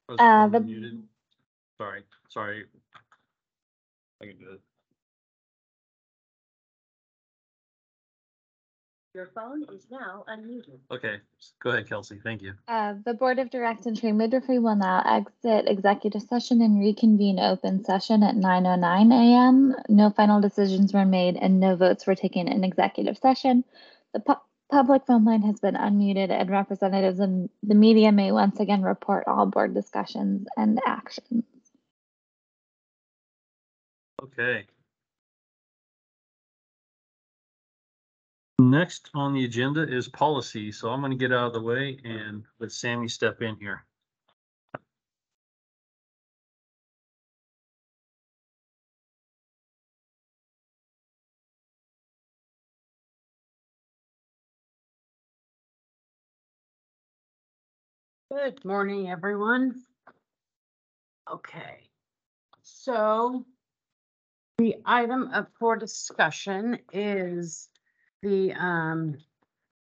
Muted. Sorry. I can do it. Your phone is now unmuted. Okay, go ahead, Kelsey. Thank you. The Board of Directors and Midwifery will now exit executive session and reconvene open session at 9:09 a.m. No final decisions were made and no votes were taken in executive session. The public phone line has been unmuted and representatives of the media may once again report all board discussions and actions. Okay. Next on the agenda is policy. So I'm going to get out of the way and let Sammy step in here. Good morning, everyone. Okay, so the item up for discussion is the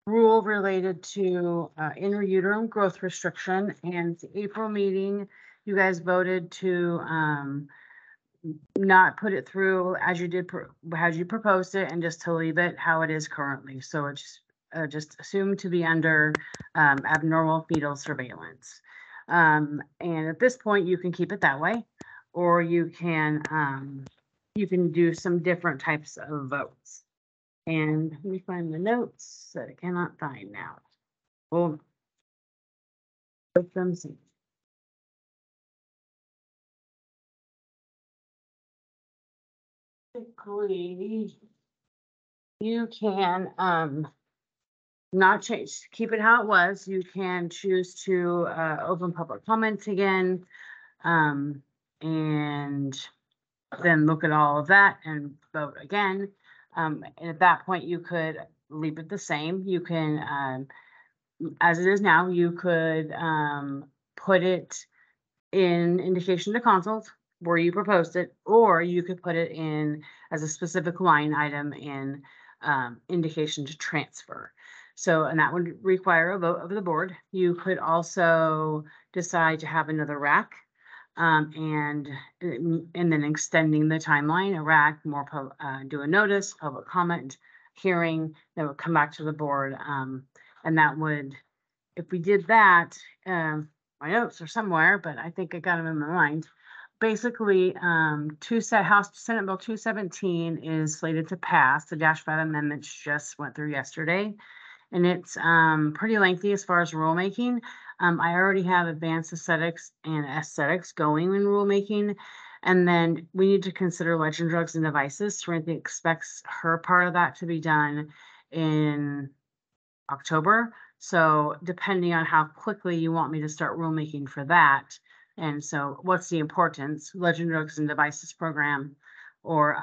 rule related to intrauterine growth restriction. And the April meeting, you guys voted to not put it through as you did as you proposed it, and just to leave it how it is currently. So it's just assumed to be under abnormal fetal surveillance. And at this point, you can keep it that way, or you can do some different types of votes. And let me find the notes that I cannot find now. We'll put them see. Basically, you can not change, keep it how it was. You can choose to open public comments again, and then look at all of that and vote again. And at that point, you could leave it the same. You can, as it is now, you could put it in indication to consult where you proposed it, or you could put it in as a specific line item in indication to transfer. So, and that would require a vote of the board. You could also decide to have another rack, and then extending the timeline, a rack, do a notice, public comment, hearing, that would come back to the board. And that would, if we did that, my notes are somewhere, but I think I got them in my mind. Basically, House Senate Bill 217 is slated to pass. The -5 amendments just went through yesterday, and it's pretty lengthy as far as rulemaking. I already have advanced aesthetics and aesthetics going in rulemaking, and then we need to consider legend drugs and devices. Serenity expects her part of that to be done in October. So depending on how quickly you want me to start rulemaking for that. And so what's the importance, legend drugs and devices program, or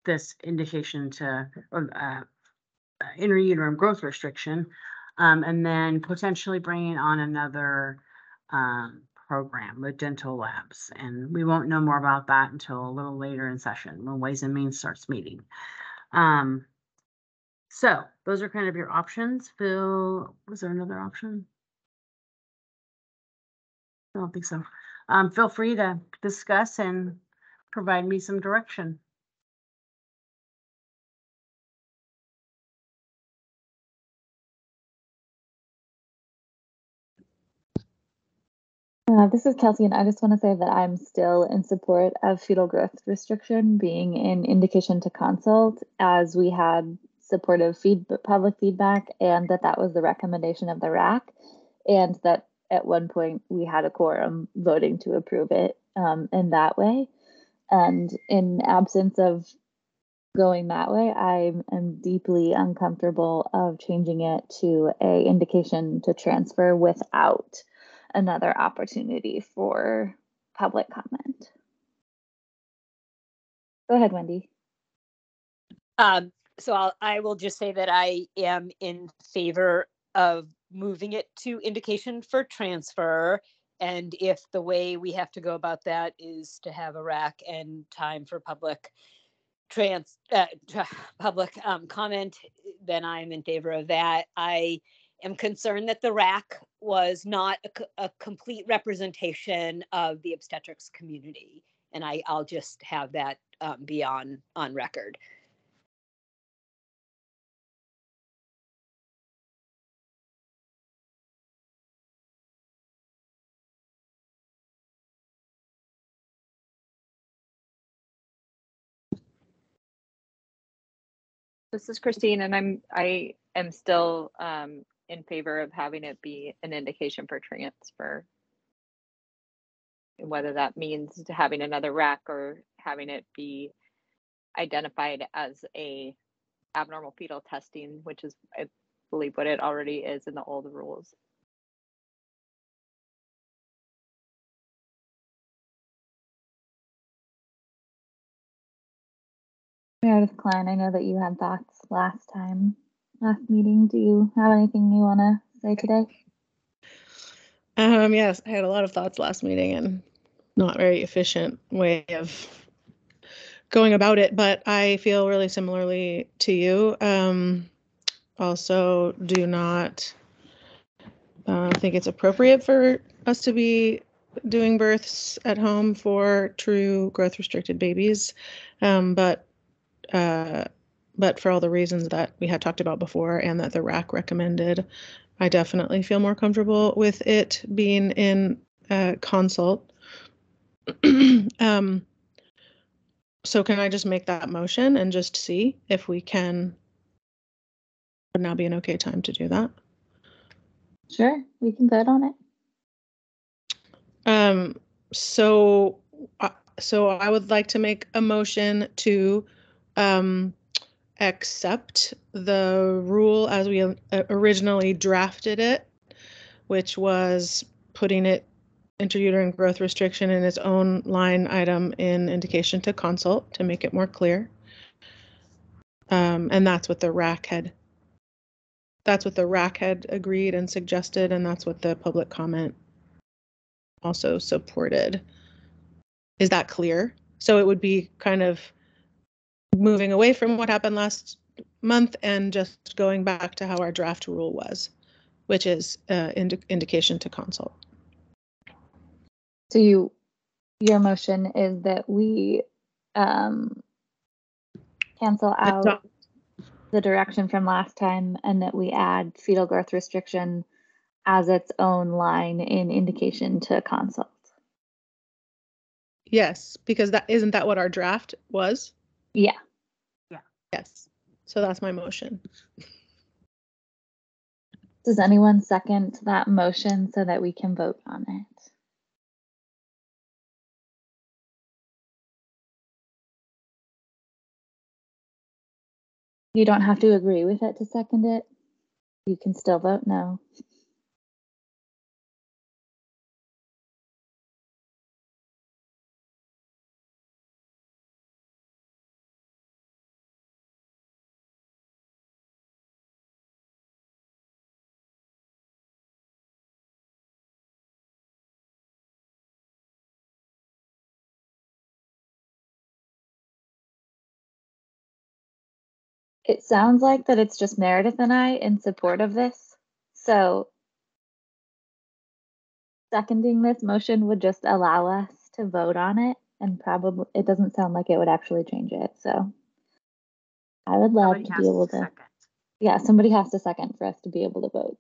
this indication to intrauterine growth restriction, and then potentially bringing on another program with dental labs. And we won't know more about that until a little later in session when Ways and Means starts meeting. So those are kind of your options. Phil, was there another option? I don't think so. Feel free to discuss and provide me some direction. This is Kelsey, and I just want to say that I'm still in support of fetal growth restriction being an indication to consult, as we had supportive public feedback, and that was the recommendation of the RAC, and that at one point we had a quorum voting to approve it in that way. And in absence of going that way, I am deeply uncomfortable of changing it to a indication to transfer without another opportunity for public comment. Go ahead, Wendy. So I will just say that I am in favor of moving it to indication for transfer. And if the way we have to go about that is to have a rack and time for public comment, then I'm in favor of that. I am concerned that the RAC was not a complete representation of the obstetrics community. And I'll just have that be on record. This is Christine, and I am still in favor of having it be an indication for transfer. And whether that means having another RAC or having it be identified as a abnormal fetal testing, which is, I believe, what it already is in the old rules. Meredith Klein, I know that you had thoughts last meeting. Do you have anything you want to say today? Yes, I had a lot of thoughts last meeting and not very efficient way of going about it, but I feel really similarly to you. Also do not think it's appropriate for us to be doing births at home for true growth restricted babies. But for all the reasons that we had talked about before and that the RAC recommended, I definitely feel more comfortable with it being in consult. So can I just make that motion and just see if we can, would now be an okay time to do that? Sure, we can vote on it. So I would like to make a motion to accept the rule as we originally drafted it, which was putting it intrauterine growth restriction in its own line item in indication to consult to make it more clear. And that's what the RAC had agreed and suggested, and that's what the public comment also supported. Is that clear? So it would be kind of moving away from what happened last month and just going back to how our draft rule was, which is indication to consult. So your motion is that we cancel out the direction from last time and that we add fetal growth restriction as its own line in indication to consult. Yes, because isn't that what our draft was? Yeah. Yes. So that's my motion. Does anyone second that motion so that we can vote on it? You don't have to agree with it to second it. You can still vote no. It sounds like that it's just Meredith and I in support of this. So seconding this motion would just allow us to vote on it, and probably it doesn't sound like it would actually change it. So I would love Somebody to has be able to. second. Yeah, somebody has to second for us to be able to vote.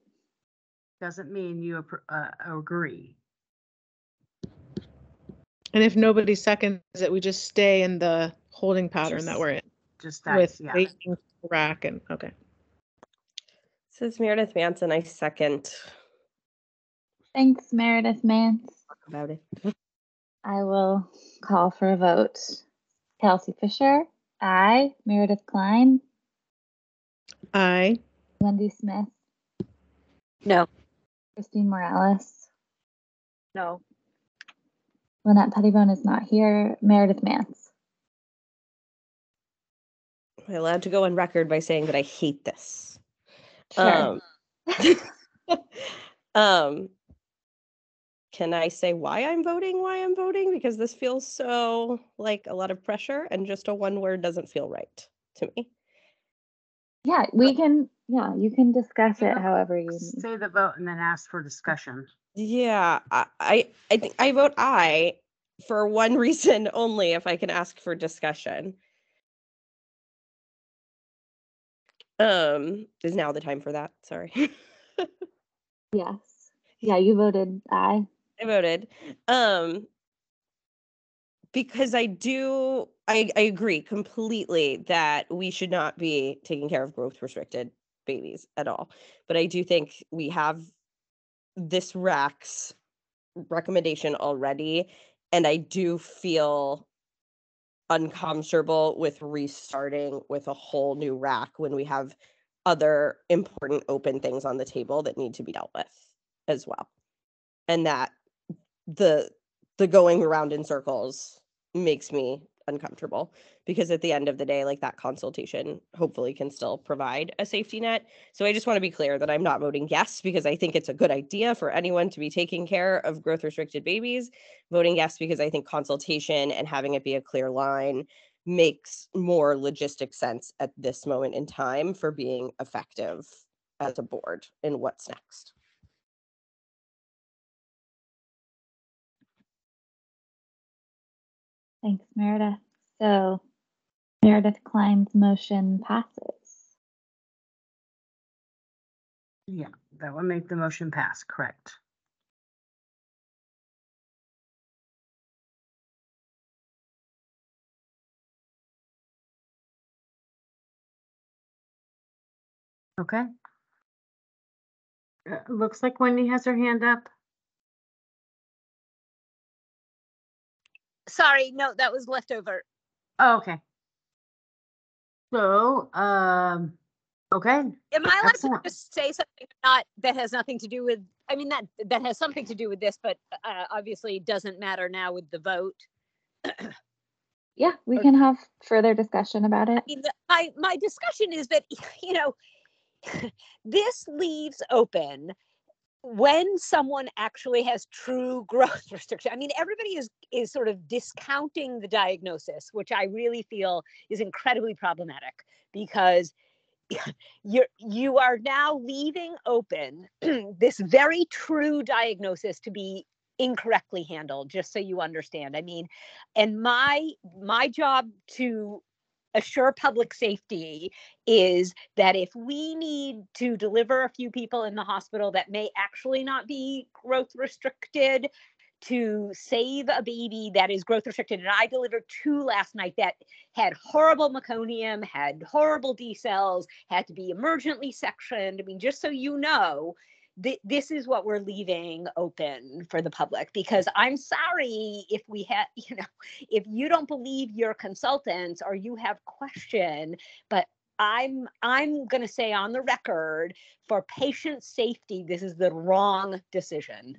Doesn't mean you agree. And if nobody seconds it, we just stay in the holding pattern that we're in. Just that, With yeah. waiting for RAC and okay. This is Meredith Manson. I second Thanks, Meredith Mance. about it. I will call for a vote. Kelsey Fisher, aye. Meredith Klein, Aye. Wendy Smith, No. Christine Morales, No. Lynette Pettibone is not here. Meredith Mance. Am I allowed to go on record by saying that I hate this? Sure. Can I say why I'm voting? Because this feels so like a lot of pressure and just a one word doesn't feel right to me. Yeah, we can, yeah, you can discuss it however you need. Say the vote and then ask for discussion. Yeah, I think I vote aye for one reason only, if I can ask for discussion. Is now the time for that? Sorry. Yes. Yeah, you voted aye. I voted. Because I agree completely that we should not be taking care of growth restricted babies at all. But I do think we have this RAC's recommendation already, and I do feel uncomfortable with restarting with a whole new RAC when we have other important open things on the table that need to be dealt with as well. And that the going around in circles makes me uncomfortable, because at the end of the day, like, that consultation hopefully can still provide a safety net. So I just want to be clear that I'm not voting yes because I think it's a good idea for anyone to be taking care of growth restricted babies. Voting yes because I think consultation and having it be a clear line makes more logistic sense at this moment in time for being effective as a board in what's next. Thanks, Meredith. So Meredith Klein's motion passes. Yeah, that would make the motion pass, correct. Okay. Looks like Wendy has her hand up. Sorry, no, that was leftover. Oh, okay. So, okay. Am I allowed Excellent. to just say something not that has nothing to do with, I mean, that has something to do with this, but obviously doesn't matter now with the vote. Yeah, we can have further discussion about it. I mean, my discussion is that, you know, this leaves open when someone actually has true growth restriction. I mean, everybody is sort of discounting the diagnosis, which I really feel is incredibly problematic, because you are now leaving open this very true diagnosis to be incorrectly handled, just so you understand. I mean, and my job to assure public safety is that if we need to deliver a few people in the hospital that may actually not be growth restricted to save a baby that is growth restricted, and I delivered 2 last night that had horrible meconium, had horrible D cells, had to be emergently sectioned. I mean, just so you know, this is what we're leaving open for the public, because I'm sorry if we have, you know, if you don't believe your consultants or you have question, but I'm going to say on the record, for patient safety, this is the wrong decision.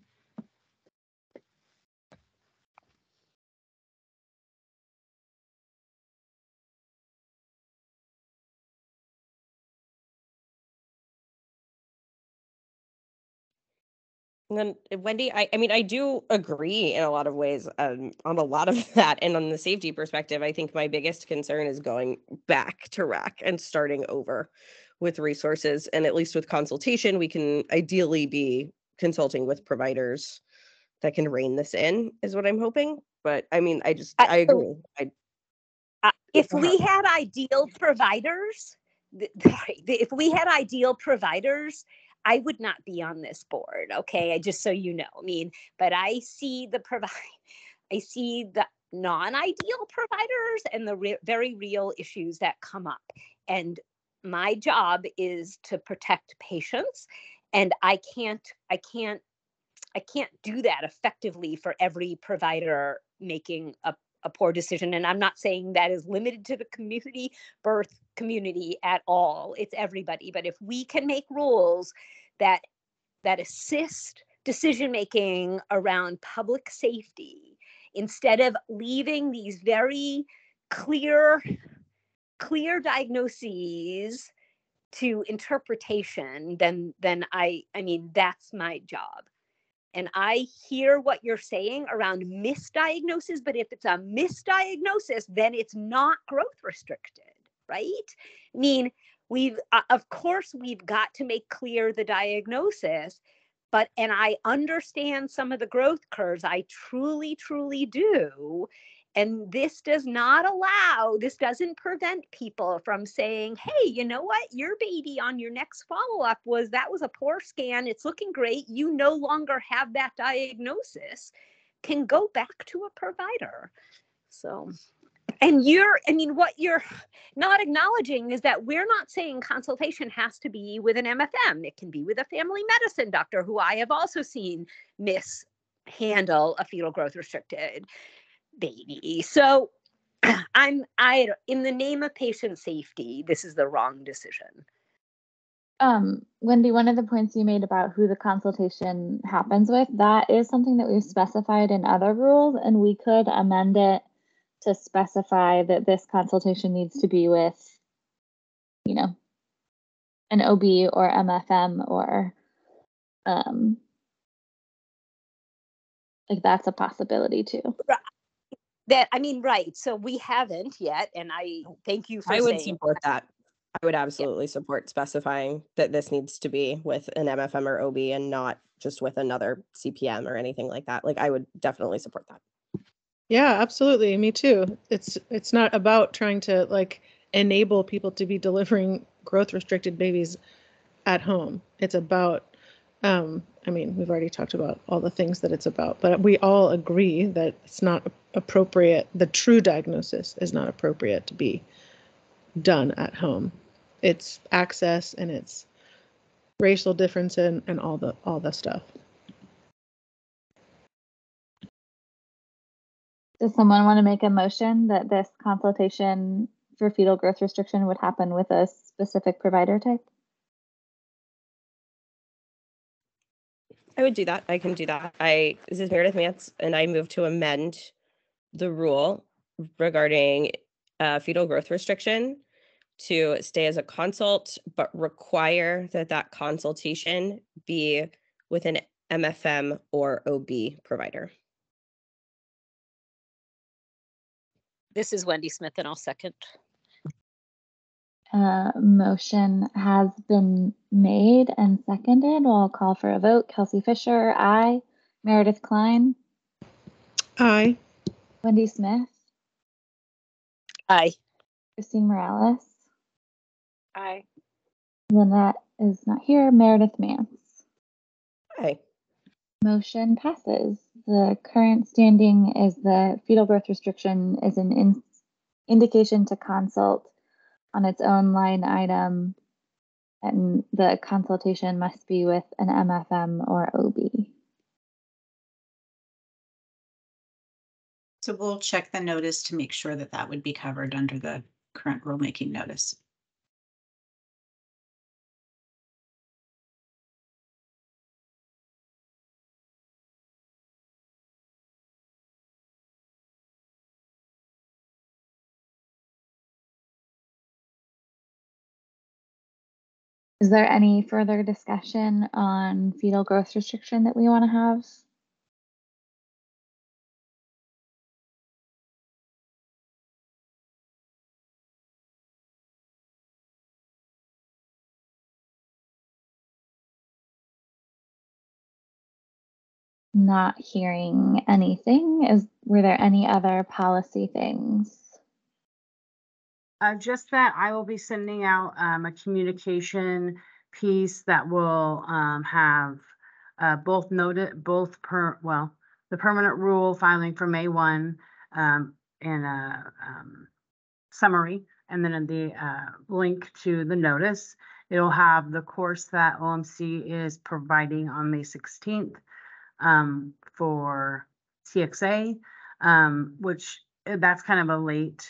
And then Wendy, I mean, I do agree in a lot of ways on a lot of that. And on the safety perspective, I think my biggest concern is going back to RAC and starting over with resources. And at least with consultation, we can ideally be consulting with providers that can rein this in, is what I'm hoping. But I mean, I agree. If we had ideal providers, if we had ideal providers, I would not be on this board. Okay, just so you know. I mean, but I see the non-ideal providers and the very real issues that come up. And my job is to protect patients, and I can't do that effectively for every provider making a poor decision. And I'm not saying that is limited to the community birth community at all. It's everybody. But if we can make rules that assist decision-making around public safety, instead of leaving these very clear diagnoses to interpretation, then I mean, that's my job. And I hear what you're saying around misdiagnosis, but if it's a misdiagnosis, then it's not growth restricted, right? I mean, of course, we've got to make clear the diagnosis, and I understand some of the growth curves. I truly, truly do. And this doesn't prevent people from saying, hey, you know what? Your baby on your next follow-up was a poor scan. It's looking great. You no longer have that diagnosis. Can go back to a provider. So, and what you're not acknowledging is that we're not saying consultation has to be with an MFM. It can be with a family medicine doctor who I have also seen mishandle a fetal growth restricted baby. So in the name of patient safety, this is the wrong decision. Wendy, one of the points you made about who the consultation happens with, that is something that we've specified in other rules, and we could amend it to specify that this consultation needs to be with, you know, an OB or MFM or like that's a possibility too. Right. So we haven't yet, and I thank you for I would saying support that. I would absolutely support specifying that this needs to be with an MFM or OB and not just with another CPM or anything like that. Like, I would definitely support that. Yeah, absolutely. Me too. It's not about trying to like enable people to be delivering growth restricted babies at home. It's about, we've already talked about all the things that it's about, but we all agree that it's not appropriate. The true diagnosis is not appropriate to be done at home. It's access and it's racial difference and all the stuff. Does someone want to make a motion that this consultation for fetal growth restriction would happen with a specific provider type? I would do that. I can do that. This is Meredith Mance, and I move to amend the rule regarding fetal growth restriction to stay as a consult, but require that consultation be with an MFM or OB provider. this is Wendy Smith, and I'll second. Motion has been made and seconded. I'll call for a vote. Kelsey Fisher, aye. Meredith Klein, Aye. Wendy Smith, Aye. Christine Morales, Aye. Lynette is not here. Meredith Mance. Aye. Motion passes. The current standing is that fetal growth restriction is an indication to consult on its own line item, and the consultation must be with an MFM or OB. So we'll check the notice to make sure that would be covered under the current rulemaking notice. Is there any further discussion on fetal growth restriction that we want to have? Not hearing anything. Were there any other policy things? Just that I will be sending out a communication piece that will have the permanent rule filing for May 1 and a summary, and then the link to the notice. It'll have the course that OMC is providing on May 16th for TXA, which that's kind of late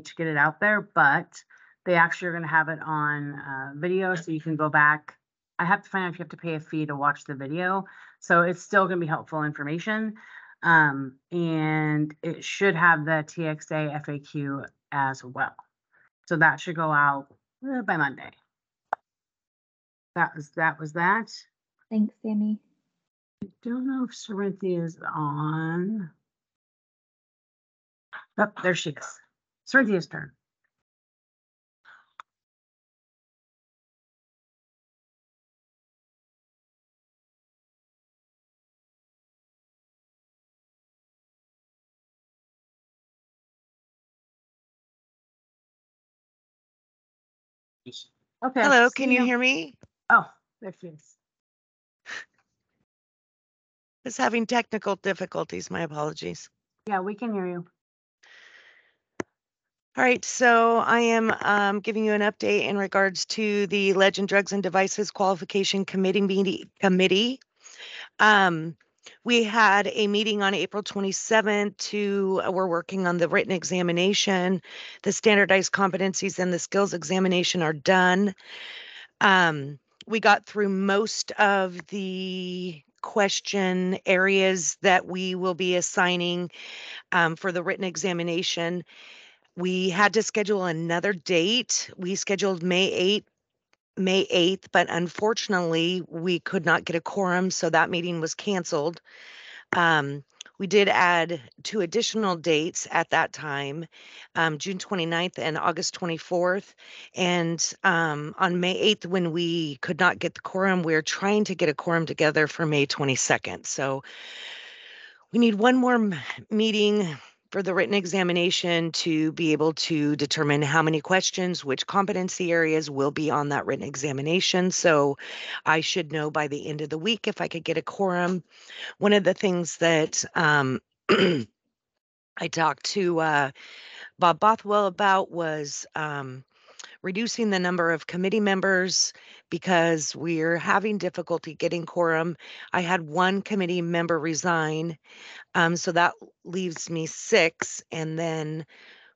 to get it out there, but they actually are going to have it on video, so you can go back. I have to find out if you have to pay a fee to watch the video, so it's still going to be helpful information, and it should have the TXA FAQ as well, so that should go out by Monday. That was that. Thanks, Sammy. I don't know if Sarinthia is on. Oh, there she is. Sarinthia's turn. Okay. Hello, see can you hear me? Oh, there she is. Was having technical difficulties. My apologies. Yeah, we can hear you. All right, so I am giving you an update in regards to the Legend Drugs and Devices Qualification Committee. We had a meeting on April 27th we're working on the written examination. The standardized competencies and the skills examination are done. We got through most of the question areas that we will be assigning for the written examination. We had to schedule another date. We scheduled May 8th, but unfortunately we could not get a quorum, so that meeting was canceled. We did add 2 additional dates at that time, June 29th and August 24th. And on May 8th, when we could not get the quorum, we're trying to get a quorum together for May 22nd. So we need one more meeting for the written examination to be able to determine how many questions, which competency areas will be on that written examination. So I should know by the end of the week if I could get a quorum. One of the things that I talked to Bob Bothwell about was reducing the number of committee members because we're having difficulty getting quorum. I had 1 committee member resign, so that leaves me 6, and then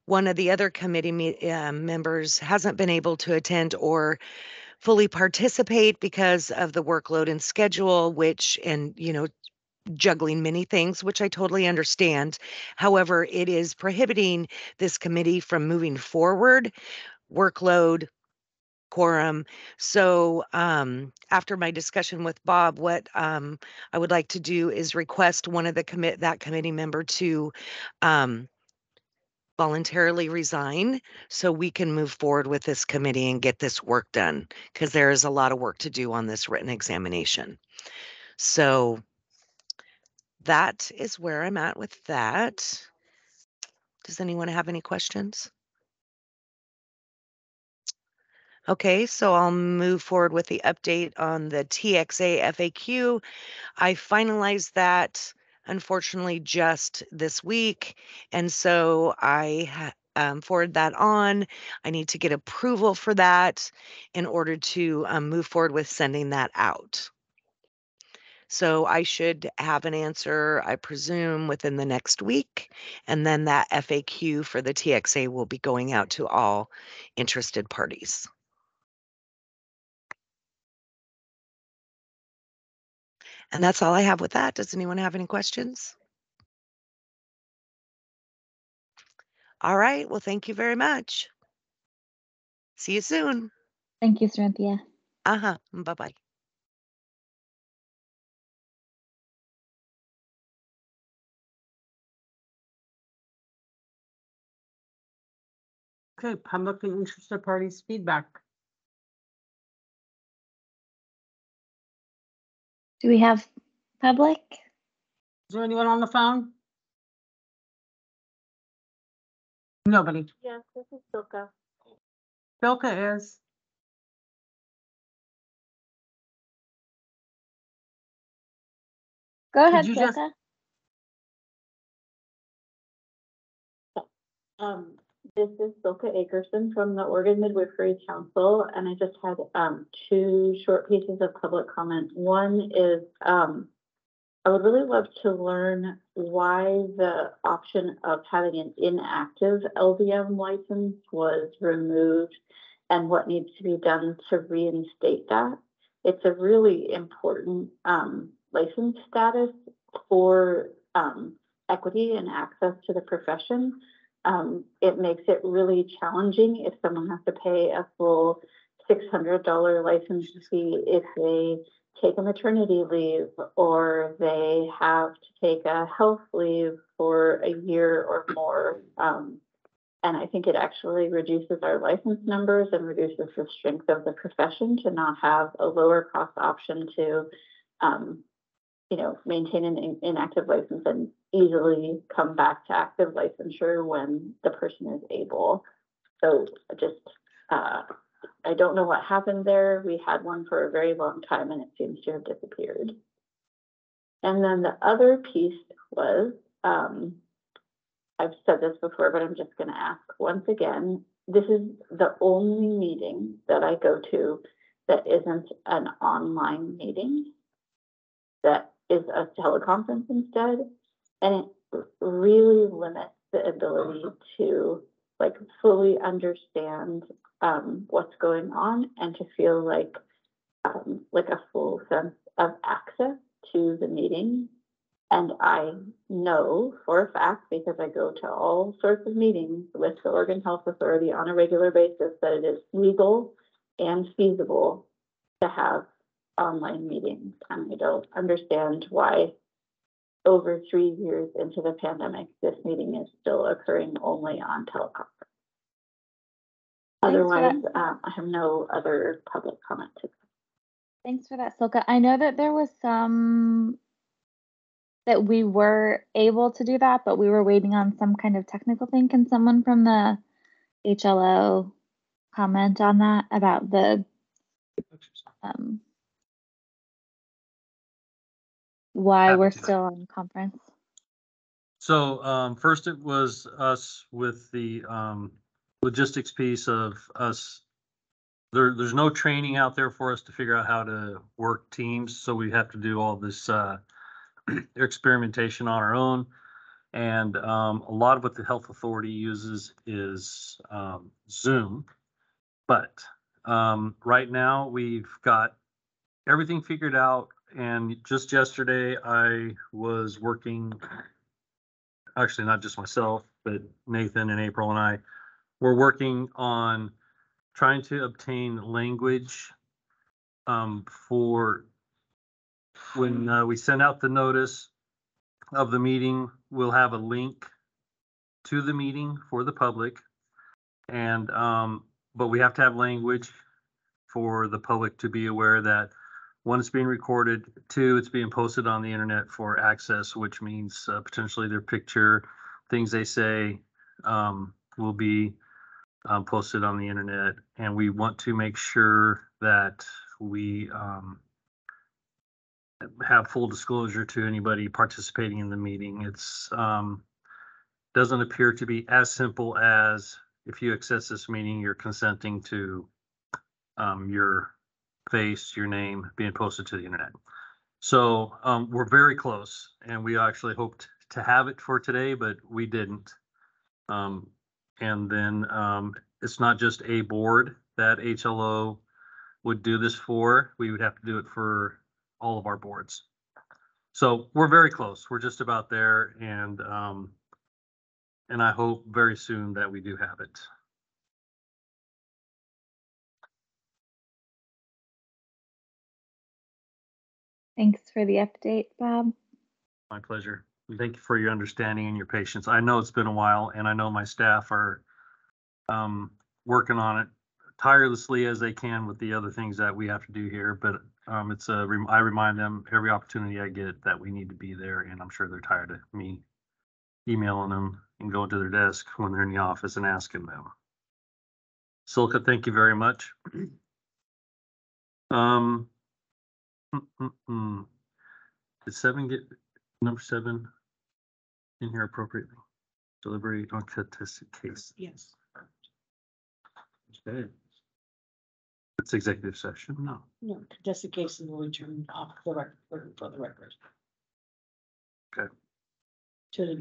one of the other committee members hasn't been able to attend or fully participate because of the workload and schedule, juggling many things, which I totally understand. However, it is prohibiting this committee from moving forward, workload, quorum. So after my discussion with Bob, what I would like to do is request one of that committee member to voluntarily resign so we can move forward with this committee and get this work done, because there is a lot of work to do on this written examination. So that is where I'm at with that. Does anyone have any questions? Okay, so I'll move forward with the update on the TXA FAQ. I finalized that, unfortunately, just this week, and so I forward that on. I need to get approval for that in order to move forward with sending that out. So I should have an answer, I presume, within the next week, and then that FAQ for the TXA will be going out to all interested parties. And that's all I have with that. Does anyone have any questions? All right. Well, thank you very much. See you soon. Thank you, Cynthia. Bye-bye. Okay, public and interested parties feedback. Do we have public? Is there anyone on the phone? Nobody. Yes, this is Silka. Bilka is. Go ahead, you just- Silka. This is Silka Akerson from the Oregon Midwifery Council, and I just had 2 short pieces of public comment. One is I would really love to learn why the option of having an inactive LVM license was removed and what needs to be done to reinstate that. It's a really important license status for equity and access to the profession. It makes it really challenging if someone has to pay a full $600 license fee if they take a maternity leave or they have to take a health leave for a year or more. And I think it actually reduces our license numbers and reduces the strength of the profession to not have a lower cost option to, maintain an inactive license and easily come back to active licensure when the person is able. So just I don't know what happened there. We had one for a very long time and it seems to have disappeared. And then the other piece was, I've said this before, but I'm just going to ask once again. This is the only meeting that I go to that isn't an online meeting, that is a teleconference instead. And it really limits the ability to like fully understand what's going on and to feel like a full sense of access to the meeting. And I know for a fact, because I go to all sorts of meetings with the Oregon Health Authority on a regular basis, that it is legal and feasible to have online meetings. And I don't understand why over 3 years into the pandemic, this meeting is still occurring only on teleconference. Otherwise, I have no other public comment to. Thanks for that, Silka. I know that there was some that we were able to do that, but we were waiting on some kind of technical thing. Can someone from the HLO comment on that about the why Happy we're to. still on conference? So first it was us with the logistics piece of us. There's no training out there for us to figure out how to work teams. So we have to do all this experimentation on our own. And a lot of what the health authority uses is Zoom. But right now we've got everything figured out. And just yesterday I was working, actually not just myself, but Nathan and April and I were working on trying to obtain language for when we send out the notice of the meeting. We'll have a link to the meeting for the public, and but we have to have language for the public to be aware that one, it's being recorded, two, it's being posted on the internet for access, which means potentially their picture, things they say will be posted on the internet. And we want to make sure that we have full disclosure to anybody participating in the meeting. It's doesn't appear to be as simple as if you access this meeting, you're consenting to your face, your name being posted to the internet. So we're very close, and we actually hoped to have it for today, but we didn't. And then it's not just a board that HLO would do this for. We would have to do it for all of our boards. So we're very close. We're just about there, and I hope very soon that we do have it. Thanks for the update, Bob. My pleasure. Thank you for your understanding and your patience. I know it's been a while, and I know my staff are working on it tirelessly as they can with the other things that we have to do here. But I remind them every opportunity I get that we need to be there, and I'm sure they're tired of me emailing them and going to their desk when they're in the office and asking them. Silka, thank you very much. Did 7 get number 7 in here appropriately? Deliberate on contested case. Yes. Okay. It's executive session. No. No, contested cases will return off the record for the record. Okay. To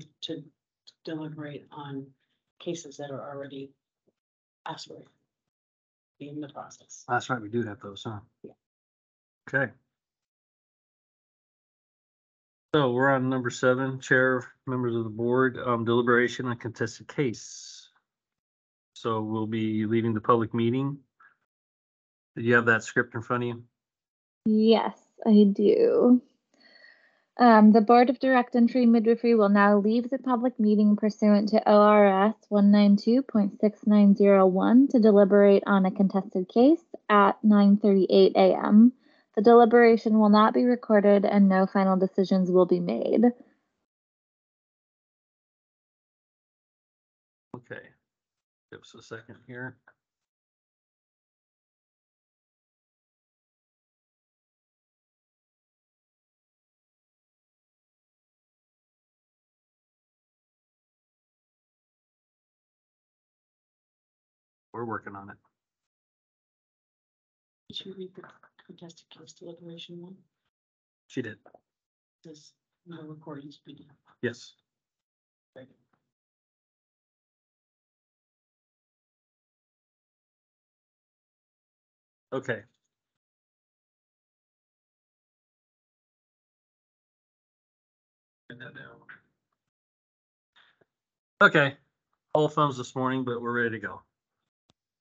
deliberate on cases that are already aspirated in the process. That's right. We do have those, huh? Yeah. Okay. So we're on number 7, chair, members of the board, deliberation on contested case. So we'll be leaving the public meeting. Do you have that script in front of you? Yes, I do. The Board of Direct Entry Midwifery will now leave the public meeting pursuant to ORS 192.6901 to deliberate on a contested case at 9:38 a.m. The deliberation will not be recorded and no final decisions will be made. Okay. Give us a second here. we're working on it. Did you read the contested case deliberation one? She did. Does no recordings be done? Yes. Okay. Get that down. Okay, all thumbs this morning, but we're ready to go.